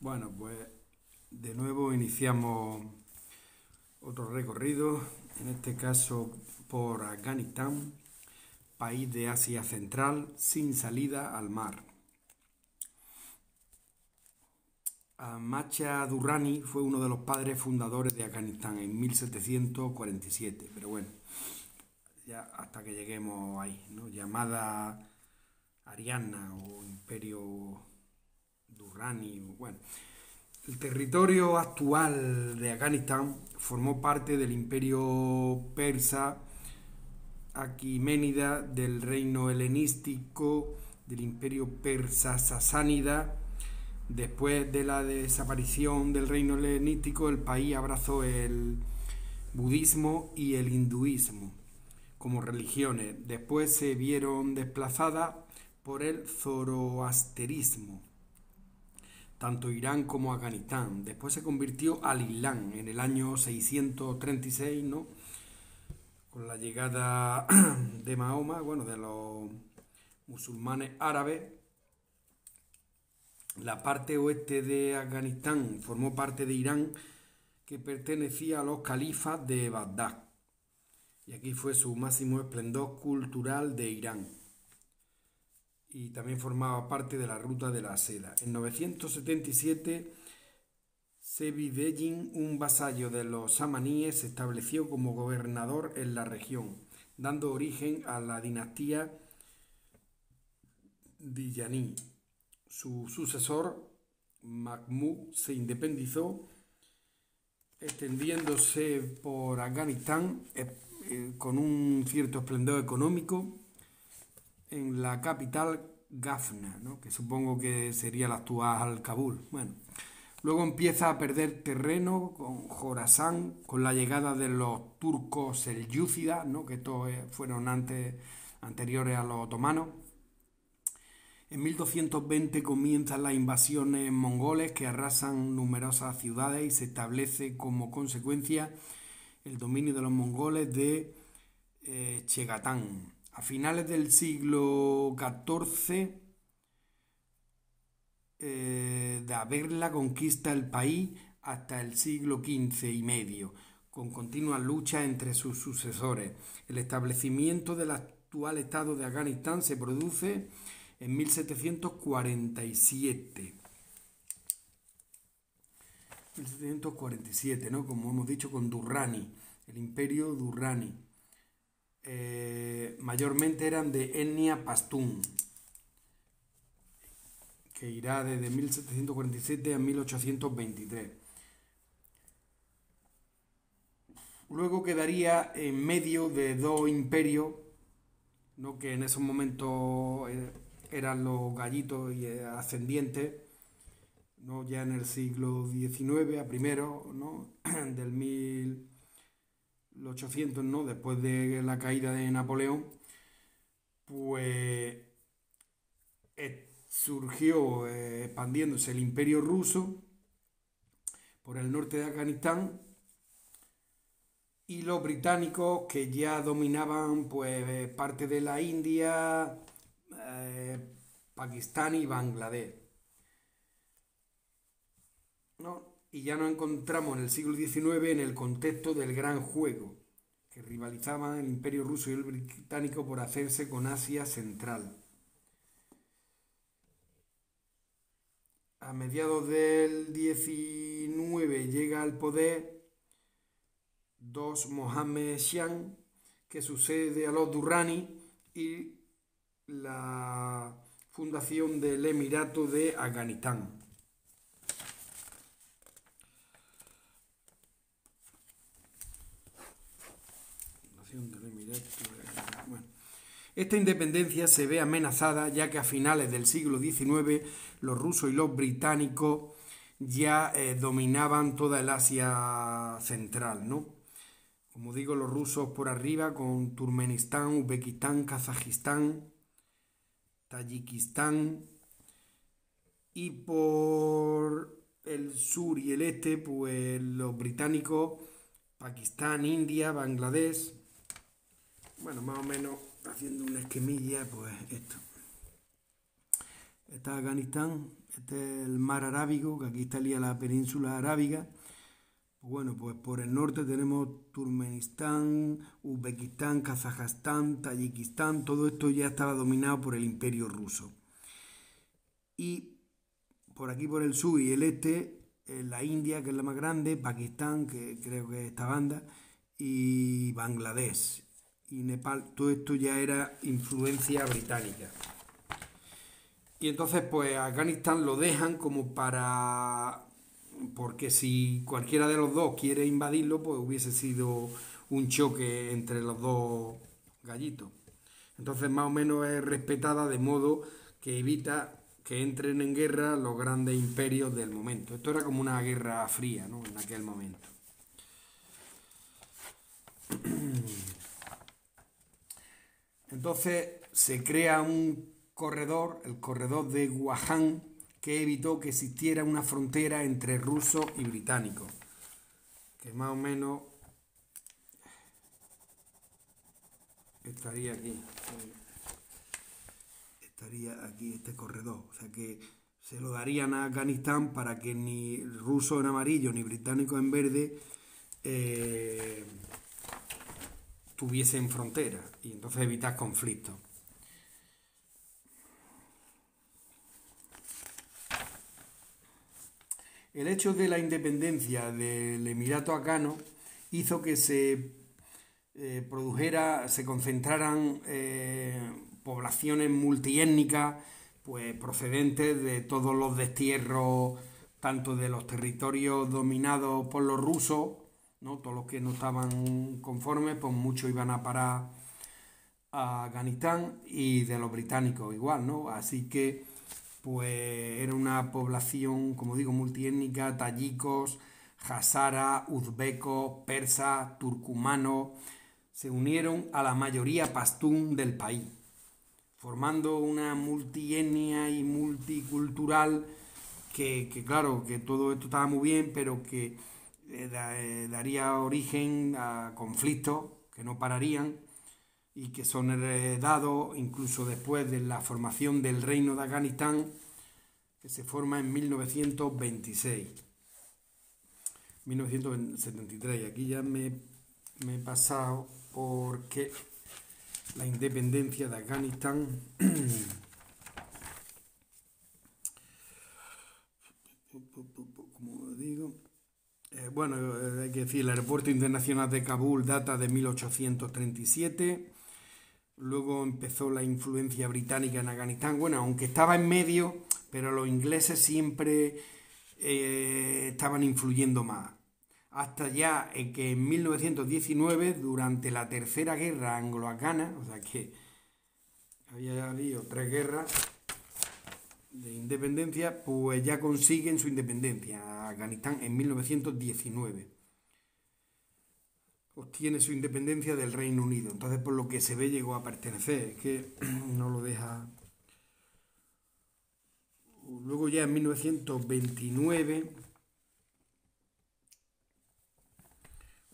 Bueno, pues de nuevo iniciamos otro recorrido, en este caso por Afganistán, país de Asia Central sin salida al mar. Ahmad Durrani fue uno de los padres fundadores de Afganistán en 1747, pero bueno, ya hasta que lleguemos ahí, ¿no? Llamada Ariana o Imperio Durrani, bueno. El territorio actual de Afganistán formó parte del imperio persa aqueménida, del reino helenístico, del imperio persa sasánida. Después de la desaparición del reino helenístico, el país abrazó el budismo y el hinduismo como religiones. Después se vieron desplazadas por el zoroastrismo, tanto Irán como Afganistán. Después se convirtió al Islam en el año 636, ¿no? Con la llegada de Mahoma, bueno, de los musulmanes árabes. La parte oeste de Afganistán formó parte de Irán, que pertenecía a los califas de Bagdad. Y aquí fue su máximo esplendor cultural de Irán. Y también formaba parte de la ruta de la seda. En 977, Sebi-Begin, un vasallo de los samaníes, se estableció como gobernador en la región, dando origen a la dinastía Dillaní. Su sucesor, Mahmud, se independizó, extendiéndose por Afganistán con un cierto esplendor económico en la capital Gafna, ¿no? Que supongo que sería la actual Kabul. Bueno, luego empieza a perder terreno con Jorasán, con la llegada de los turcos selyúcidas, ¿no? Que estos fueron anteriores a los otomanos. En 1220 comienzan las invasiones mongoles que arrasan numerosas ciudades y se establece como consecuencia el dominio de los mongoles de Chegatán. A finales del siglo XIV, de haberla conquista el país hasta el siglo XV y medio, con continuas luchas entre sus sucesores. El establecimiento del actual estado de Afganistán se produce en 1747. 1747, ¿no? Como hemos dicho, con Durrani, el imperio Durrani. Mayormente eran de etnia pastún, que irá desde 1747 a 1823. Luego quedaría en medio de dos imperios, ¿no? Que en esos momentos eran los gallitos y ascendientes, ¿no? Ya en el siglo XIX, a primero, ¿no? Del 1800, ¿no? Después de la caída de Napoleón, pues surgió expandiéndose el imperio ruso por el norte de Afganistán, y los británicos, que ya dominaban pues parte de la India, Pakistán y Bangladesh, ¿no? Y ya nos encontramos en el siglo XIX en el contexto del Gran Juego, que rivalizaban el imperio ruso y el británico por hacerse con Asia Central. A mediados del XIX llega al poder Mohammed Shah, que sucede a los Durrani, y la fundación del Emirato de Afganistán. Bueno, esta independencia se ve amenazada, ya que a finales del siglo XIX los rusos y los británicos ya dominaban toda el Asia Central, ¿no? Como digo, los rusos por arriba con Turkmenistán, Uzbekistán, Kazajistán, Tayikistán, y por el sur y el este, pues los británicos, Pakistán, India, Bangladesh. Bueno, más o menos haciendo una esquemilla, pues esto. Está Afganistán, Este es el mar Arábigo, que aquí estaría la península arábiga. Bueno, pues por el norte tenemos Turkmenistán, Uzbekistán, Kazajstán, Tayikistán, todo esto ya estaba dominado por el Imperio Ruso. Y por aquí por el sur y el este, la India, que es la más grande, Pakistán, que creo que es esta banda, y Bangladesh y Nepal, todo esto ya era influencia británica. Y entonces pues Afganistán lo dejan como para... porque si cualquiera de los dos quiere invadirlo, pues hubiese sido un choque entre los dos gallitos. Entonces más o menos es respetada de modo que evita que entren en guerra los grandes imperios del momento. Esto era como una guerra fría, ¿no? En aquel momento. Entonces se crea un corredor, el corredor de Wuhan, que evitó que existiera una frontera entre rusos y británicos, que más o menos estaría aquí este corredor, o sea que se lo darían a Afganistán para que ni ruso en amarillo ni británico en verde tuviesen frontera y entonces evitar conflictos. El hecho de la independencia del Emirato Afgano hizo que se concentraran poblaciones multiétnicas, pues procedentes de todos los destierros, tanto de los territorios dominados por los rusos, ¿no? Todos los que no estaban conformes, pues muchos iban a parar a Afganistán, y de los británicos igual, ¿no? Así que pues era una población, como digo, multiétnica: tayikos, hazaras, uzbecos, persas, turcumanos, se unieron a la mayoría pastún del país, formando una multietnia y multicultural claro, que todo esto estaba muy bien, pero que daría origen a conflictos que no pararían y que son heredados incluso después de la formación del Reino de Afganistán, que se forma en 1926. 1973. Aquí ya me he pasado porque la independencia de Afganistán como digo, bueno, hay que decir, el aeropuerto internacional de Kabul data de 1837. Luego empezó la influencia británica en Afganistán. Bueno, aunque estaba en medio, pero los ingleses siempre estaban influyendo más. Hasta ya que en 1919, durante la Tercera Guerra Anglo-Afgana, o sea que había habido 3 guerras de independencia, pues ya consiguen su independencia. Afganistán en 1919 obtiene su independencia del Reino Unido. Entonces, por lo que se ve, llegó a pertenecer. Es que no lo deja. Luego ya en 1929,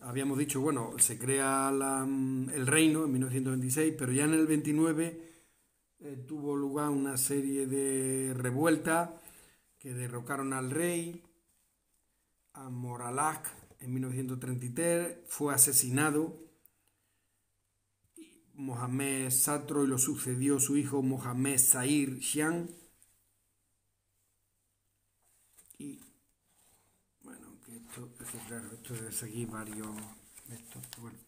habíamos dicho, bueno, se crea el reino en 1926, pero ya en el 29 tuvo lugar una serie de revueltas que derrocaron al rey, a Moralak. En 1933 fue asesinado Mohamed Satro y lo sucedió su hijo Mohamed Zahir Shah. Y bueno, que esto es de seguir varios estos, bueno.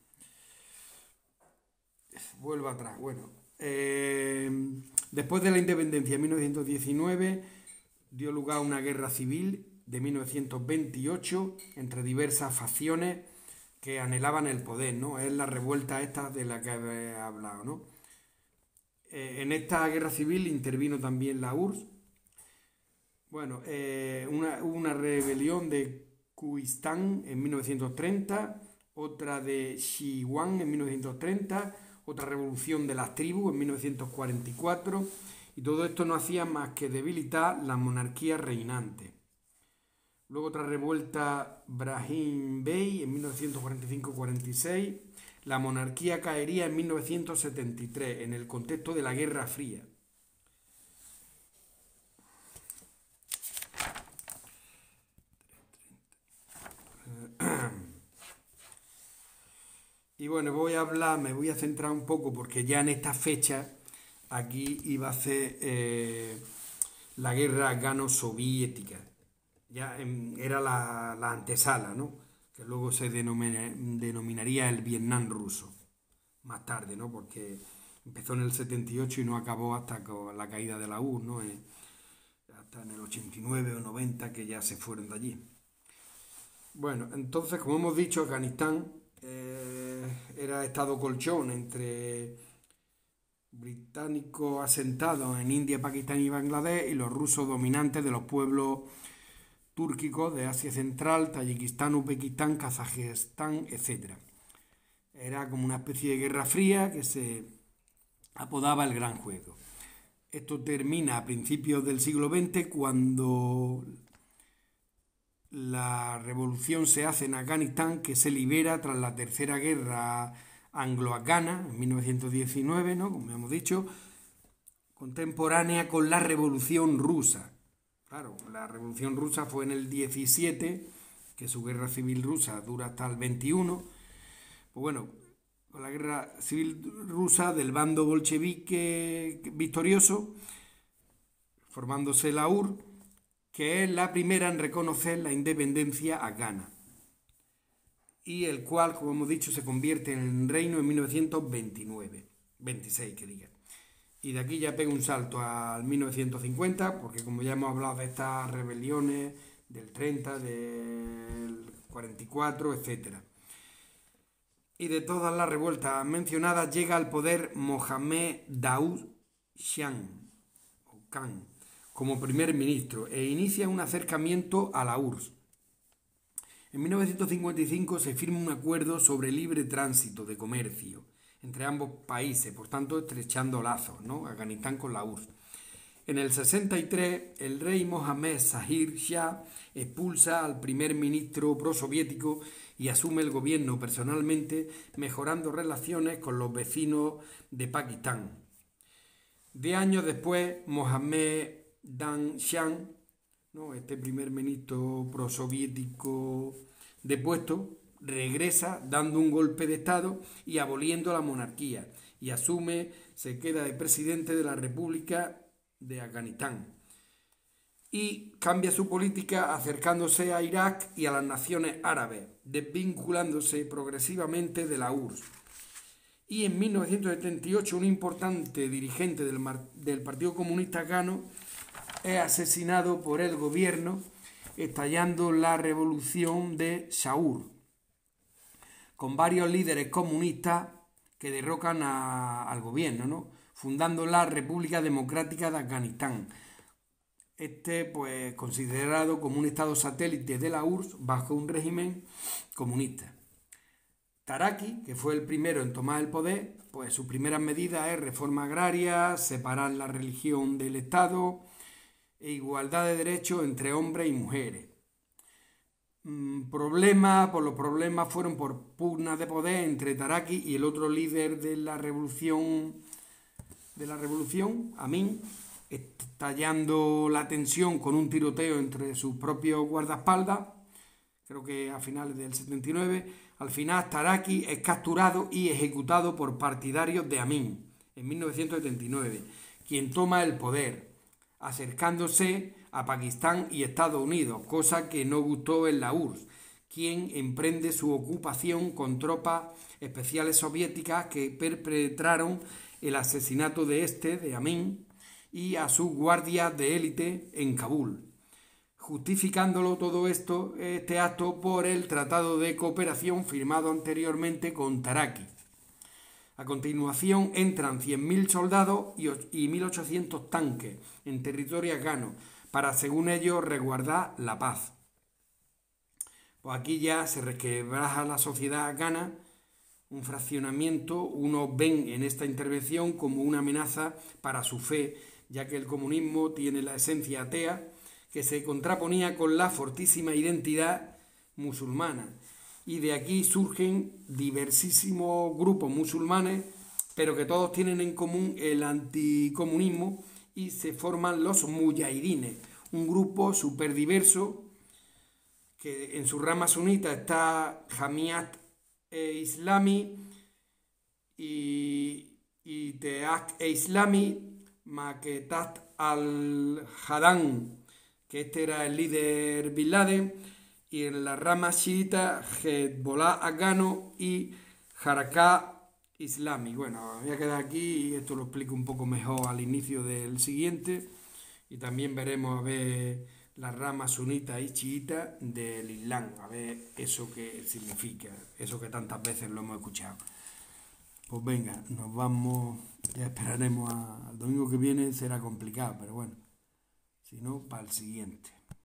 Vuelvo atrás, bueno. Después de la independencia en 1919 dio lugar a una guerra civil de 1928 entre diversas facciones que anhelaban el poder, ¿no? Es la revuelta esta de la que he hablado, ¿no? En esta guerra civil intervino también la URSS. Bueno, hubo una rebelión de Kurdistán en 1930, otra de Shiwan en 1930, otra revolución de las tribus en 1944, y todo esto no hacía más que debilitar la monarquía reinante. Luego otra revuelta Brahim Bey en 1945-46. La monarquía caería en 1973 en el contexto de la Guerra Fría. Y bueno, me voy a centrar un poco porque ya en esta fecha aquí iba a ser la guerra afgano-soviética. Era la antesala, ¿no? Que luego se denominaría el Vietnam ruso, más tarde, ¿no? Porque empezó en el 78 y no acabó hasta con la caída de la URSS, ¿no? Hasta en el 89 o 90 que ya se fueron de allí. Bueno, entonces, como hemos dicho, Afganistán era estado colchón entre británicos asentados en India, Pakistán y Bangladesh y los rusos dominantes de los pueblos túrquicos de Asia Central, Tayikistán, Uzbekistán, Kazajistán, etcétera. Era como una especie de guerra fría que se apodaba el Gran Juego. Esto termina a principios del siglo XX cuando la revolución se hace en Afganistán, que se libera tras la tercera guerra anglo-afgana en 1919, ¿no? Como hemos dicho, contemporánea con la revolución rusa. Claro, la revolución rusa fue en el 17, que su guerra civil rusa dura hasta el 21. Pues bueno, con la guerra civil rusa del bando bolchevique victorioso, formándose la URSS, que es la primera en reconocer la independencia afgana, y el cual, como hemos dicho, se convierte en reino en 1929, 26 que diga. Y de aquí ya pega un salto al 1950, porque como ya hemos hablado de estas rebeliones del 30, del 44, etcétera. Y de todas las revueltas mencionadas llega al poder Mohammed Daoud Khan como primer ministro e inicia un acercamiento a la URSS. En 1955 se firma un acuerdo sobre libre tránsito de comercio entre ambos países, por tanto estrechando lazos, ¿no? Afganistán con la URSS. En el 63 el rey Mohammed Zahir Shah expulsa al primer ministro prosoviético y asume el gobierno personalmente, mejorando relaciones con los vecinos de Pakistán. 10 años después, Mohammed Dan Shah, ¿no? Este primer ministro prosoviético depuesto, regresa dando un golpe de Estado y aboliendo la monarquía, y se queda de presidente de la República de Afganistán. Y cambia su política acercándose a Irak y a las naciones árabes, desvinculándose progresivamente de la URSS. Y en 1978 un importante dirigente del Partido Comunista Afgano es asesinado por el gobierno, estallando la revolución de Shaur, con varios líderes comunistas que derrocan al gobierno, ¿no? Fundando la República Democrática de Afganistán. Pues considerado como un estado satélite de la URSS bajo un régimen comunista. Taraki, que fue el primero en tomar el poder, pues sus primeras medidas es reforma agraria, separar la religión del Estado e igualdad de derechos entre hombres y mujeres. Los problemas fueron por pugnas de poder entre Taraki y el otro líder de la revolución, Amin, estallando la tensión con un tiroteo entre sus propios guardaespaldas, creo que a finales del 79. Al final Taraki es capturado y ejecutado por partidarios de Amin en 1979, quien toma el poder, acercándose a Pakistán y Estados Unidos, cosa que no gustó en la URSS, quien emprende su ocupación con tropas especiales soviéticas que perpetraron el asesinato de Amin, y a sus guardias de élite en Kabul, justificándolo todo este acto por el Tratado de Cooperación firmado anteriormente con Taraki. A continuación entran 100.000 soldados y 1.800 tanques en territorio afgano para, según ellos, resguardar la paz. Pues aquí ya se resquebraja la sociedad afgana, un fraccionamiento. Unos ven en esta intervención como una amenaza para su fe, ya que el comunismo tiene la esencia atea, que se contraponía con la fortísima identidad musulmana. Y de aquí surgen diversísimos grupos musulmanes, pero que todos tienen en común el anticomunismo, y se forman los mujahidines, un grupo súper diverso, que en su rama sunita está Jamiat Islami, y Teak e Islami, Maquetat al-Haddam, que este era el líder Bin Laden, y en la rama chiita Hezbollah afgano y Harakat Islami. Bueno, voy a quedar aquí y esto lo explico un poco mejor al inicio del siguiente y también veremos a ver la rama sunita y chiita del Islam, a ver eso que significa, eso que tantas veces lo hemos escuchado. Pues venga, nos vamos, ya esperaremos al domingo que viene, será complicado, pero bueno, si no, para el siguiente.